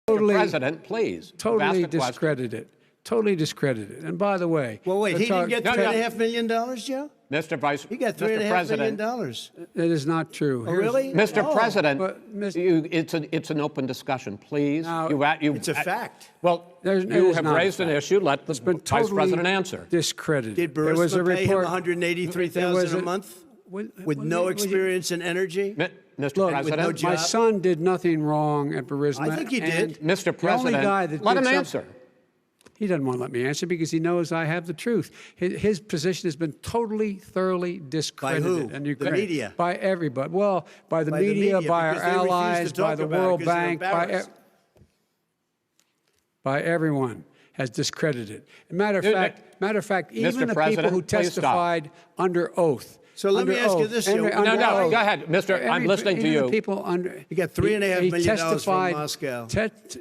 Totally, President, please. Totally discredited. Totally discredited. And by the way, well, wait, he didn't get $3.5 million, Joe? Mr. Vice, he got $3.5 million. That is not true. Oh, really? Mr. President, it's an open discussion, please. Now, it's a fact. Well, you have raised an issue. Let the Vice President answer. Discredited. Did Burisma pay him $183,000 a month with no experience in energy? Mr. President, with no my son did nothing wrong at Burisma. I think he did. Mr. President, let him answer. He doesn't want to let me answer because he knows I have the truth. His position has been totally, thoroughly discredited. By who? The media? By everybody. Well, by the media, by our allies, by the World Bank, by everyone has discredited. Matter of fact, even the people who testified under oth. So let me ask you this, Joe. No, go ahead, Mr. I'm listening to you. He got $3.5 million from Moscow.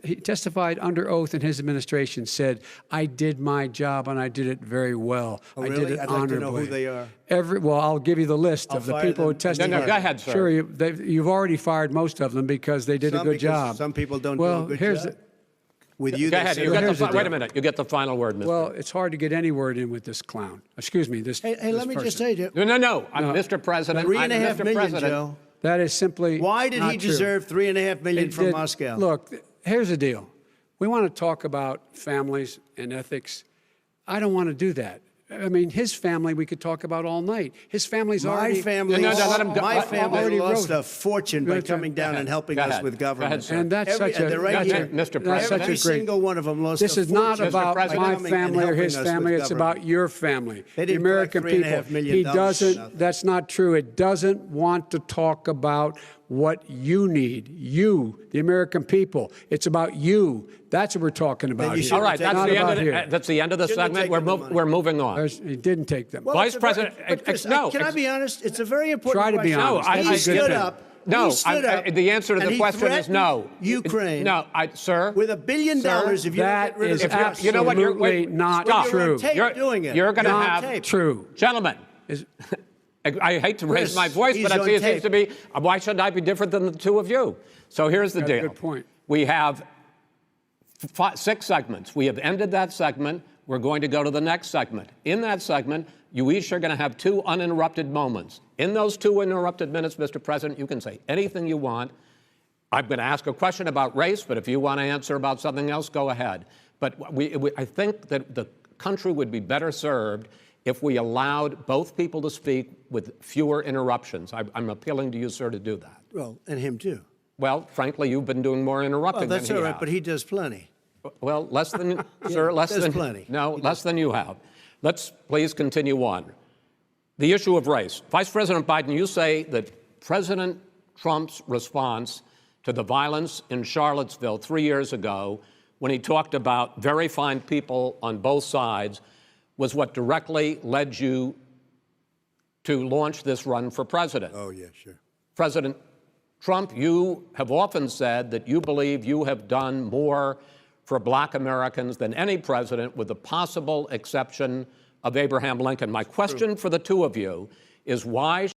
He testified under oath in his administration, said, I did my job and I did it very well. Oh, I really? did it I'd honorably. like to know who they are. Well, I'll give you the list of the people who testified. No, go ahead, sir. Sure, you've already fired most of them because they did a good job. Some people don't do a good job. With you, go ahead. Wait a minute. You get the final word, Mr. Well, it's hard to get any word in with this clown. Excuse me. Hey, let me just say, Joe. No. I'm Mr. President. $3.5 million, Joe. That is simply Why did he deserve $3.5 million from Moscow? Look, here's the deal. We want to talk about families and ethics. I don't want to do that. I mean, his family we could talk about all night. His family's already... My family lost a fortune by coming down and helping us with government. And that's such a... Mr. President. Every single one of them lost a fortune. This is not about my family or his family. It's about your family. They the American people. He doesn't... That's not true. It doesn't want to talk about what you need. You, the American people. It's about you. That's what we're talking about here. All right, that's the end of the segment. We're moving on. He didn't take them. Well, Vice President, no. Can I be honest? It's a very important question. Try to be honest. He stood up. No, the answer to the question is no. Ukraine. No, sir. With $1 billion, if you that don't is get rid of absolutely you know what, not true. You're going to have true. Gentlemen. I hate to raise my voice, but it seems to be, why should I be different than the two of you? So here's the deal. Good point. We have 6 segments. We have ended that segment. We're going to go to the next segment. In that segment, you each are going to have 2 uninterrupted moments. In those 2 uninterrupted minutes, Mr. President, you can say anything you want. I'm going to ask a question about race, but if you want to answer about something else, go ahead. But I think that the country would be better served if we allowed both people to speak with fewer interruptions. I'm appealing to you, sir, to do that. Well, and him too. Well, frankly, you've been doing more interrupting than he has. That's all right, but he does plenty. Well, less than, sir, less than plenty. No, less than you have. Let's please continue on. The issue of race. Vice President Biden, you say that President Trump's response to the violence in Charlottesville 3 years ago, when he talked about very fine people on both sides, was what directly led you to launch this run for president. Oh, yeah, sure. President Trump, you have often said that you believe you have done more for Black Americans than any president, with the possible exception of Abraham Lincoln. My question for the two of you is, why